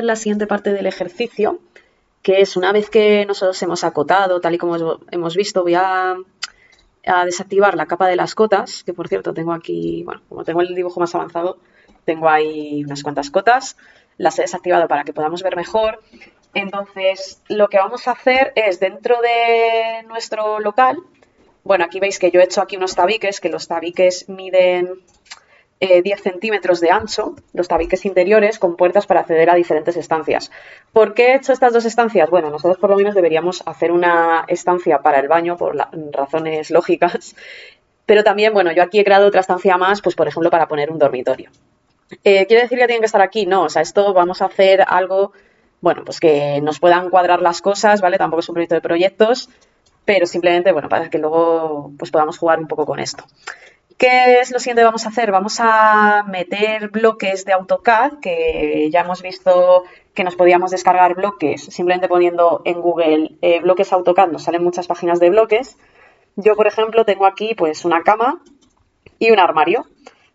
La siguiente parte del ejercicio, que es una vez que nosotros hemos acotado, tal y como hemos visto, voy a desactivar la capa de las cotas, que por cierto tengo aquí, bueno, como tengo el dibujo más avanzado, tengo ahí unas cuantas cotas, las he desactivado para que podamos ver mejor. Entonces, lo que vamos a hacer es, dentro de nuestro local, bueno, aquí veis que yo he hecho aquí unos tabiques, que los tabiques miden 10 centímetros de ancho, los tabiques interiores con puertas para acceder a diferentes estancias. ¿Por qué he hecho estas dos estancias? Bueno, nosotros por lo menos deberíamos hacer una estancia para el baño por razones lógicas, pero también, bueno, yo aquí he creado otra estancia más, pues por ejemplo para poner un dormitorio. ¿Quiere decir que tienen que estar aquí? No, o sea, esto vamos a hacer algo, bueno, pues que nos puedan cuadrar las cosas, ¿vale? Tampoco es un proyecto de proyectos, pero simplemente, bueno, para que luego pues podamos jugar un poco con esto. ¿Qué es lo siguiente que vamos a hacer? Vamos a meter bloques de AutoCAD, que ya hemos visto que nos podíamos descargar bloques simplemente poniendo en Google bloques AutoCAD, nos salen muchas páginas de bloques. Yo, por ejemplo, tengo aquí pues una cama y un armario.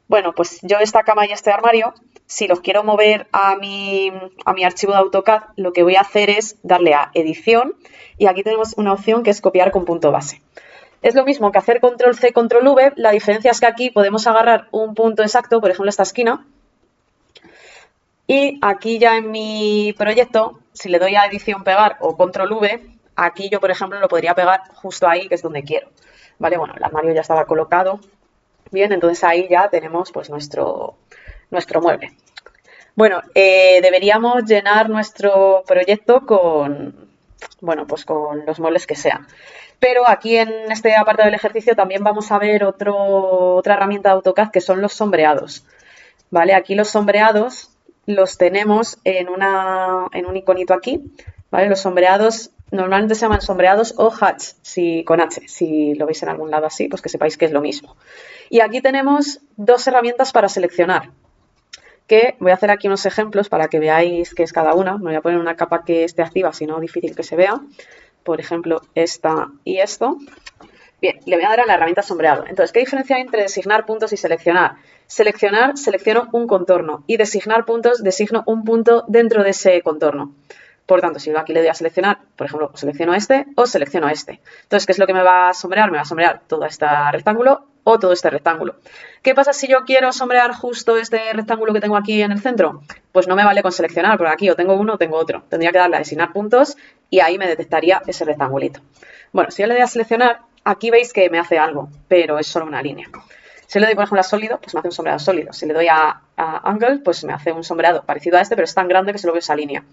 Bueno, pues yo esta cama y este armario, si los quiero mover a mi archivo de AutoCAD, lo que voy a hacer es darle a edición y aquí tenemos una opción que es copiar con punto base. Es lo mismo que hacer control C, control V, la diferencia es que aquí podemos agarrar un punto exacto, por ejemplo esta esquina, y aquí ya en mi proyecto, si le doy a edición pegar o control V, aquí yo por ejemplo lo podría pegar justo ahí, que es donde quiero. Vale, bueno, el armario ya estaba colocado. Bien, entonces ahí ya tenemos pues nuestro mueble. Bueno, deberíamos llenar nuestro proyecto con, bueno, pues con los muebles que sean. Pero aquí en este apartado del ejercicio también vamos a ver otra herramienta de AutoCAD que son los sombreados. ¿Vale? Aquí los sombreados los tenemos en un iconito aquí. ¿Vale? Los sombreados normalmente se llaman sombreados o hatch, con H. Si lo veis en algún lado así, pues que sepáis que es lo mismo. Y aquí tenemos dos herramientas para seleccionar, que voy a hacer aquí unos ejemplos para que veáis qué es cada una. Me voy a poner una capa que esté activa, si no difícil que se vea. Por ejemplo, esta y esto. Bien, le voy a dar a la herramienta sombreado. Entonces, ¿qué diferencia hay entre designar puntos y seleccionar? Seleccionar, selecciono un contorno y designar puntos, designo un punto dentro de ese contorno. Por tanto, si yo aquí le doy a seleccionar, por ejemplo, selecciono este o selecciono este. Entonces, ¿qué es lo que me va a sombrear? Me va a sombrear todo este rectángulo o todo este rectángulo. ¿Qué pasa si yo quiero sombrear justo este rectángulo que tengo aquí en el centro? Pues no me vale con seleccionar, porque aquí o tengo uno o tengo otro. Tendría que darle a designar puntos y ahí me detectaría ese rectangulito. Bueno, si yo le doy a seleccionar, aquí veis que me hace algo, pero es solo una línea. Si le doy, por ejemplo, a sólido, pues me hace un sombreado sólido. Si le doy a angle, pues me hace un sombreado parecido a este, pero es tan grande que solo veo esa línea.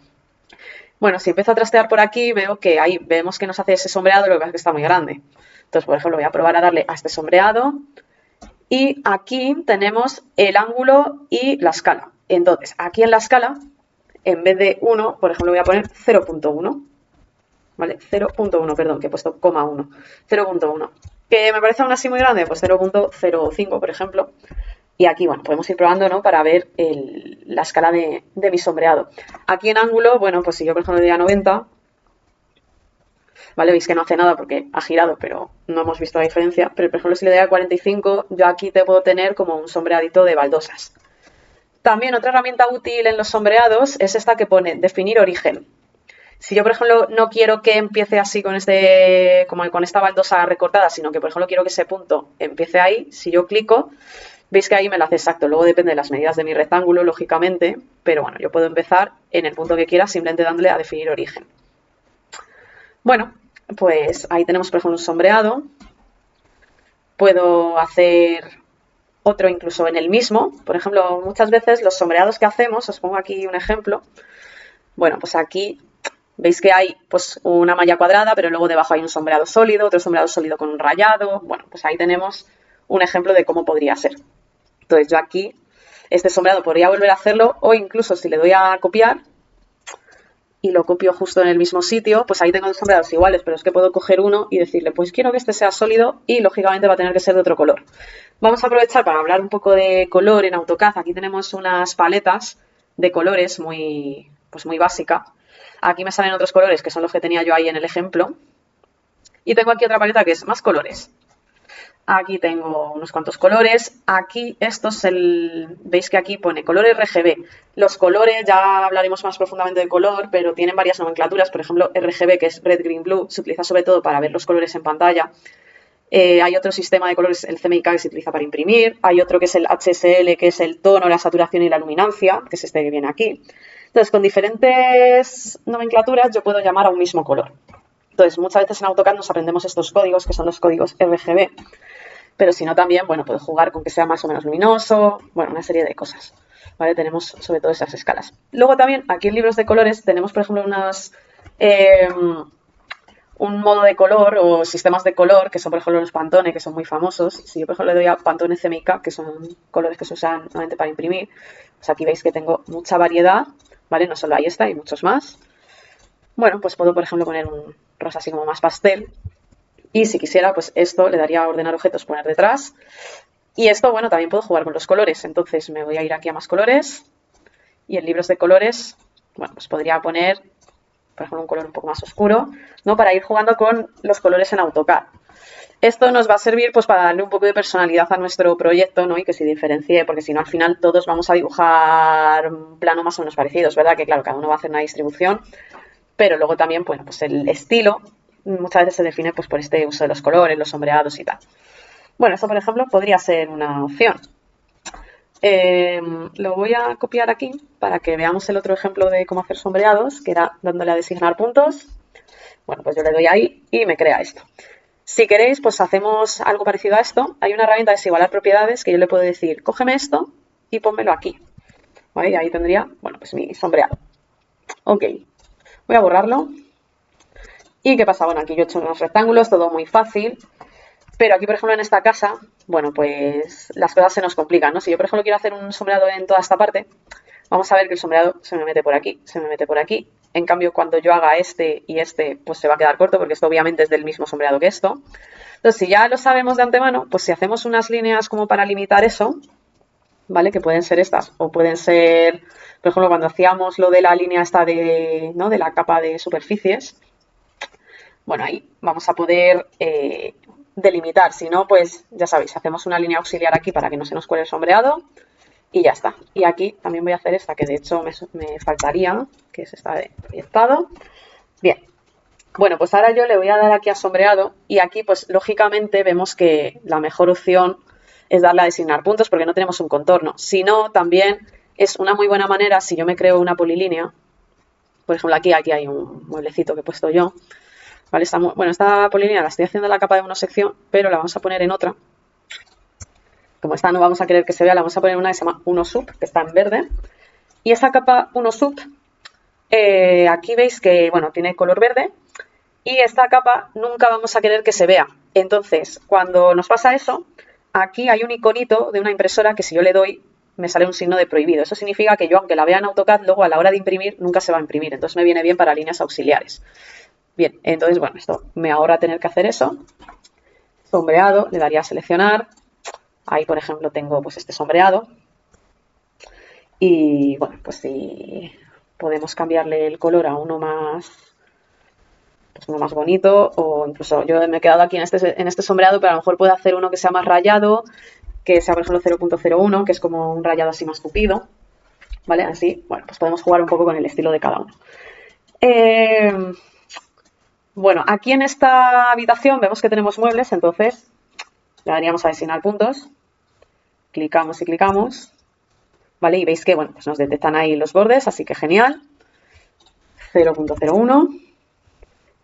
Bueno, si empiezo a trastear por aquí, veo que ahí vemos que nos hace ese sombreado, lo que pasa es que está muy grande. Entonces, por ejemplo, voy a probar a darle a este sombreado y aquí tenemos el ángulo y la escala. Entonces, aquí en la escala, en vez de 1, por ejemplo, voy a poner 0.1. ¿Vale? 0.1, perdón, que he puesto coma 1. 0.1. ¿Que me parece aún así muy grande? Pues 0.05, por ejemplo. Y aquí, bueno, podemos ir probando, ¿no? Para ver la escala de mi sombreado. Aquí en ángulo, bueno, pues si yo, por ejemplo, le doy a 90, ¿vale? Veis que no hace nada porque ha girado, pero no hemos visto la diferencia. Pero, por ejemplo, si le doy a 45, yo aquí te puedo tener como un sombreadito de baldosas. También otra herramienta útil en los sombreados es esta que pone definir origen. Si yo, por ejemplo, no quiero que empiece así con como con esta baldosa recortada, sino que, por ejemplo, quiero que ese punto empiece ahí, si yo clico, veis que ahí me lo hace exacto. Luego depende de las medidas de mi rectángulo, lógicamente, pero bueno, yo puedo empezar en el punto que quiera simplemente dándole a definir origen. Bueno, pues ahí tenemos, por ejemplo, un sombreado. Puedo hacer otro incluso en el mismo. Por ejemplo, muchas veces los sombreados que hacemos, os pongo aquí un ejemplo. Bueno, pues aquí veis que hay pues una malla cuadrada, pero luego debajo hay un sombreado sólido, otro sombreado sólido con un rayado. Bueno, pues ahí tenemos un ejemplo de cómo podría ser. Entonces yo aquí, este sombreado podría volver a hacerlo o incluso si le doy a copiar y lo copio justo en el mismo sitio, pues ahí tengo dos sombreados iguales, pero es que puedo coger uno y decirle, pues quiero que este sea sólido y lógicamente va a tener que ser de otro color. Vamos a aprovechar para hablar un poco de color en AutoCAD. Aquí tenemos unas paletas de colores muy básica. Aquí me salen otros colores que son los que tenía yo ahí en el ejemplo. Y tengo aquí otra paleta que es más colores. Aquí tengo unos cuantos colores. Aquí esto es veis que aquí pone color RGB. Los colores, ya hablaremos más profundamente de color, pero tienen varias nomenclaturas. Por ejemplo, RGB, que es Red, Green, Blue, se utiliza sobre todo para ver los colores en pantalla. Hay otro sistema de colores, el CMYK, que se utiliza para imprimir. Hay otro que es el HSL, que es el tono, la saturación y la luminancia, que es este que viene aquí. Entonces, con diferentes nomenclaturas yo puedo llamar a un mismo color. Entonces, muchas veces en AutoCAD nos aprendemos estos códigos, que son los códigos RGB. Pero si no también, bueno, puedo jugar con que sea más o menos luminoso, bueno, una serie de cosas, ¿vale? Tenemos sobre todo esas escalas. Luego también, aquí en libros de colores, tenemos, por ejemplo, un modo de color o sistemas de color, que son, por ejemplo, los Pantone, que son muy famosos. Si yo, por ejemplo, le doy a Pantone CMYK, que son colores que se usan normalmente para imprimir, pues aquí veis que tengo mucha variedad, ¿vale? No solo hay esta, hay muchos más. Bueno, pues puedo, por ejemplo, poner un rosa así como más pastel. Y si quisiera, pues esto le daría a ordenar objetos, poner detrás. Y esto, bueno, también puedo jugar con los colores. Entonces me voy a ir aquí a más colores. Y en libros de colores, bueno, pues podría poner, por ejemplo, un color un poco más oscuro, ¿no? Para ir jugando con los colores en AutoCAD. Esto nos va a servir pues para darle un poco de personalidad a nuestro proyecto, ¿no? Y que se diferencie, porque si no, al final todos vamos a dibujar un plano más o menos parecidos, ¿verdad? Que claro, cada uno va a hacer una distribución. Pero luego también, bueno, pues el estilo muchas veces se define pues por este uso de los colores, los sombreados y tal. Bueno, esto por ejemplo podría ser una opción. Lo voy a copiar aquí para que veamos el otro ejemplo de cómo hacer sombreados, que era dándole a designar puntos. Bueno, pues yo le doy ahí y me crea esto. Si queréis, pues hacemos algo parecido a esto. Hay una herramienta de desigualar propiedades que yo le puedo decir, cógeme esto y pónmelo aquí. ¿Vale? Y ahí tendría, bueno, pues mi sombreado. Ok, voy a borrarlo. ¿Y qué pasa? Bueno, aquí yo he hecho unos rectángulos, todo muy fácil, pero aquí, por ejemplo, en esta casa, bueno, pues las cosas se nos complican, ¿no? Si yo, por ejemplo, quiero hacer un sombreado en toda esta parte, vamos a ver que el sombreado se me mete por aquí, se me mete por aquí. En cambio, cuando yo haga este y este, pues se va a quedar corto, porque esto obviamente es del mismo sombreado que esto. Entonces, si ya lo sabemos de antemano, pues si hacemos unas líneas como para limitar eso, ¿vale? Que pueden ser estas, o pueden ser, por ejemplo, cuando hacíamos lo de la línea esta de, ¿no? De la capa de superficies. Bueno, ahí vamos a poder delimitar. Si no, pues ya sabéis, hacemos una línea auxiliar aquí para que no se nos cuele el sombreado y ya está. Y aquí también voy a hacer esta, que de hecho me faltaría, que es esta de proyectado. Bien. Bueno, pues ahora yo le voy a dar aquí a sombreado y aquí pues lógicamente vemos que la mejor opción es darle a designar puntos porque no tenemos un contorno. Si no, también es una muy buena manera, si yo me creo una polilínea, por ejemplo aquí hay un mueblecito que he puesto yo, ¿vale? Esta polilínea la estoy haciendo en la capa de una sección, pero la vamos a poner en otra. Como esta no vamos a querer que se vea, la vamos a poner en una que se llama 1 sub, que está en verde. Y esta capa 1 sub, aquí veis que, bueno, tiene color verde. Y esta capa nunca vamos a querer que se vea. Entonces, cuando nos pasa eso, aquí hay un iconito de una impresora que si yo le doy, me sale un signo de prohibido. Eso significa que yo, aunque la vea en AutoCAD, luego a la hora de imprimir, nunca se va a imprimir. Entonces me viene bien para líneas auxiliares. Bien, entonces, bueno, esto me ahorra tener que hacer eso. Sombreado, le daría a seleccionar. Ahí, por ejemplo, tengo pues este sombreado. Y, bueno, pues si podemos cambiarle el color a uno más bonito, o incluso yo me he quedado aquí en este sombreado, pero a lo mejor puedo hacer uno que sea más rayado, que sea por ejemplo 0.01, que es como un rayado así más tupido, ¿vale? Así, bueno, pues podemos jugar un poco con el estilo de cada uno. Bueno, aquí en esta habitación vemos que tenemos muebles, entonces le daríamos a designar puntos, clicamos y clicamos, ¿vale? Y veis que, bueno, pues nos detectan ahí los bordes, así que genial. 0.01.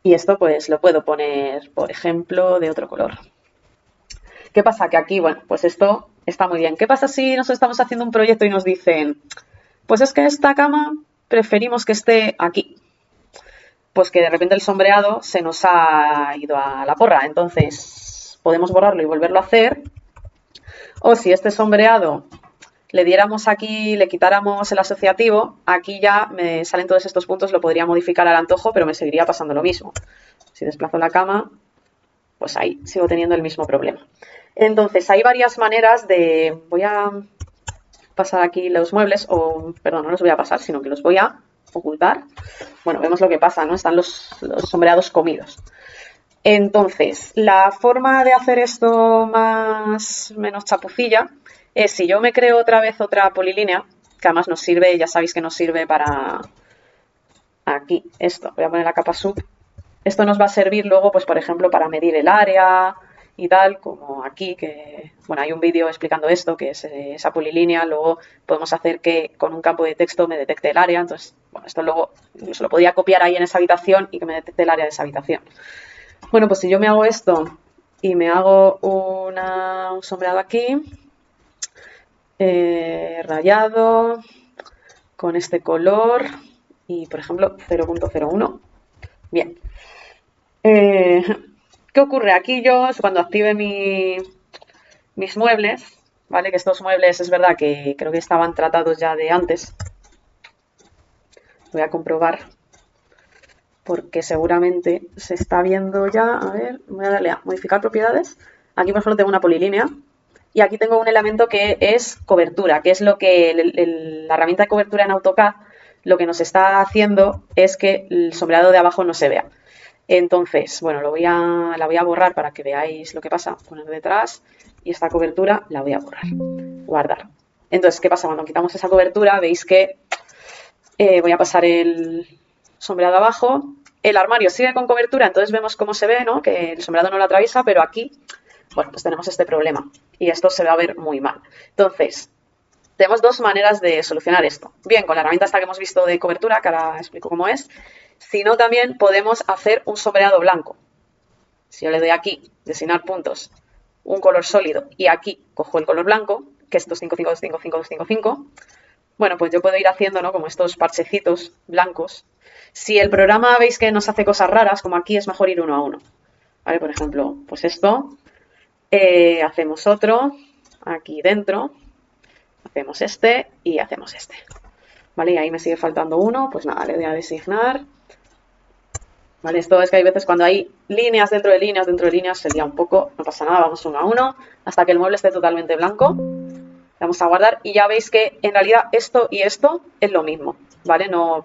Y esto pues lo puedo poner, por ejemplo, de otro color. ¿Qué pasa? Que aquí, bueno, pues esto está muy bien. ¿Qué pasa si nos estamos haciendo un proyecto y nos dicen, pues es que esta cama preferimos que esté aquí? Pues que de repente el sombreado se nos ha ido a la porra. Entonces podemos borrarlo y volverlo a hacer. O si este sombreado le diéramos aquí, le quitáramos el asociativo, aquí ya me salen todos estos puntos, lo podría modificar al antojo, pero me seguiría pasando lo mismo. Si desplazo la cama, pues ahí sigo teniendo el mismo problema. Entonces, hay varias maneras de... Voy a pasar aquí los muebles, o perdón, no los voy a pasar, sino que los voy a ocultar. Bueno, vemos lo que pasa, ¿no? Están los sombreados comidos. Entonces, la forma de hacer esto menos chapucilla es si yo me creo otra vez otra polilínea, que además nos sirve, ya sabéis que nos sirve para aquí, esto, voy a poner la capa sub. Esto nos va a servir luego, pues por ejemplo, para medir el área y tal, como aquí, que, bueno, hay un vídeo explicando esto, que es esa polilínea, luego podemos hacer que con un campo de texto me detecte el área, entonces, bueno, esto luego se lo podía copiar ahí en esa habitación y que me detecte el área de esa habitación. Bueno, pues si yo me hago esto y me hago un sombreado aquí, rayado, con este color y, por ejemplo, 0.01. Bien. ¿Qué ocurre? Aquí yo, cuando active mis muebles, ¿vale? Que estos muebles es verdad que creo que estaban tratados ya de antes. Voy a comprobar porque seguramente se está viendo ya. A ver, voy a darle a modificar propiedades. Aquí, por ejemplo, tengo una polilínea y aquí tengo un elemento que es cobertura, que es lo que la herramienta de cobertura en AutoCAD lo que nos está haciendo es que el sombreado de abajo no se vea. Entonces, bueno, la voy a borrar para que veáis lo que pasa. Poner detrás y esta cobertura la voy a borrar. Guardar. Entonces, ¿qué pasa? Cuando quitamos esa cobertura, veis que voy a pasar el sombreado abajo. El armario sigue con cobertura, entonces vemos cómo se ve, ¿no? Que el sombreado no lo atraviesa, pero aquí, bueno, pues tenemos este problema. Y esto se va a ver muy mal. Entonces, tenemos dos maneras de solucionar esto. Bien, con la herramienta esta que hemos visto de cobertura, que ahora explico cómo es. Si no, también podemos hacer un sombreado blanco. Si yo le doy aquí, designar puntos, un color sólido, y aquí cojo el color blanco, que es 255, bueno, pues yo puedo ir haciendo, ¿no? Como estos parchecitos blancos. Si el programa veis que nos hace cosas raras, como aquí, es mejor ir uno a uno. ¿Vale? Por ejemplo, pues esto. Hacemos otro aquí dentro. Hacemos este y hacemos este. ¿Vale? Y ahí me sigue faltando uno. Pues nada, le voy a designar. ¿Vale? Esto es que hay veces cuando hay líneas dentro de líneas, se lía un poco. No pasa nada, vamos uno a uno. Hasta que el mueble esté totalmente blanco. Vamos a guardar y ya veis que en realidad esto y esto es lo mismo, ¿vale? No,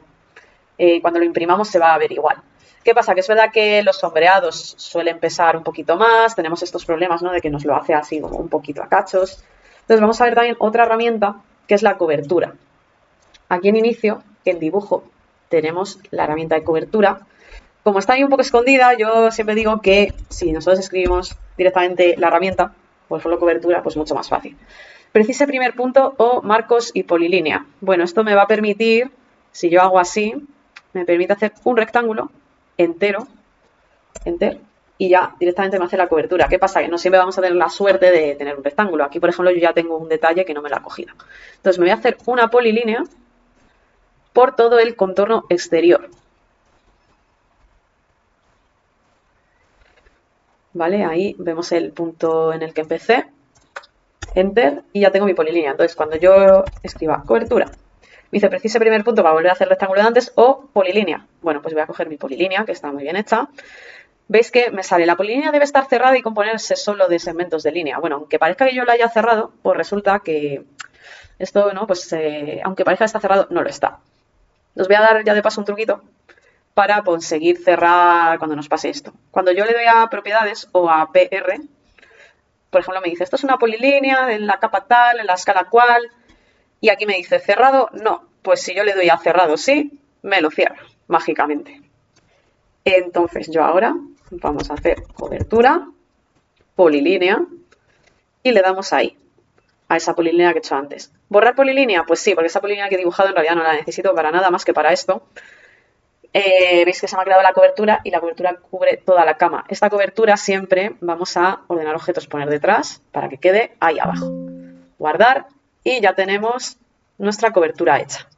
cuando lo imprimamos se va a ver igual. ¿Qué pasa? Que es verdad que los sombreados suelen pesar un poquito más, tenemos estos problemas, ¿no? De que nos lo hace así como un poquito a cachos. Entonces vamos a ver también otra herramienta que es la cobertura. Aquí en inicio, en dibujo, tenemos la herramienta de cobertura. Como está ahí un poco escondida, yo siempre digo que si nosotros escribimos directamente la herramienta, por ejemplo cobertura, pues mucho más fácil. Precise primer punto o marcos y polilínea. Bueno, esto me va a permitir, si yo hago así, me permite hacer un rectángulo entero, enter, y ya directamente me hace la cobertura. ¿Qué pasa? Que no siempre vamos a tener la suerte de tener un rectángulo. Aquí, por ejemplo, yo ya tengo un detalle que no me lo ha cogido. Entonces me voy a hacer una polilínea por todo el contorno exterior. ¿Vale? Ahí vemos el punto en el que empecé. Enter y ya tengo mi polilínea. Entonces, cuando yo escriba cobertura, me dice precise primer punto para volver a hacer el rectángulo de antes o polilínea. Bueno, pues voy a coger mi polilínea, que está muy bien hecha. Veis que me sale, la polilínea debe estar cerrada y componerse solo de segmentos de línea. Bueno, aunque parezca que yo la haya cerrado, pues resulta que esto, ¿no? Pues aunque parezca que está cerrado, no lo está. Os voy a dar ya de paso un truquito para conseguir cerrar cuando nos pase esto. Cuando yo le doy a propiedades o a PR, por ejemplo, me dice, esto es una polilínea en la capa tal, en la escala cual, y aquí me dice, ¿cerrado? No. Pues si yo le doy a cerrado sí, me lo cierra, mágicamente. Entonces yo ahora vamos a hacer cobertura, polilínea, y le damos ahí, a esa polilínea que he hecho antes. ¿Borrar polilínea? Pues sí, porque esa polilínea que he dibujado en realidad no la necesito para nada más que para esto. Veis que se me ha creado la cobertura y la cobertura cubre toda la cama. Esta cobertura siempre vamos a ordenar objetos, poner detrás para que quede ahí abajo. Guardar y ya tenemos nuestra cobertura hecha.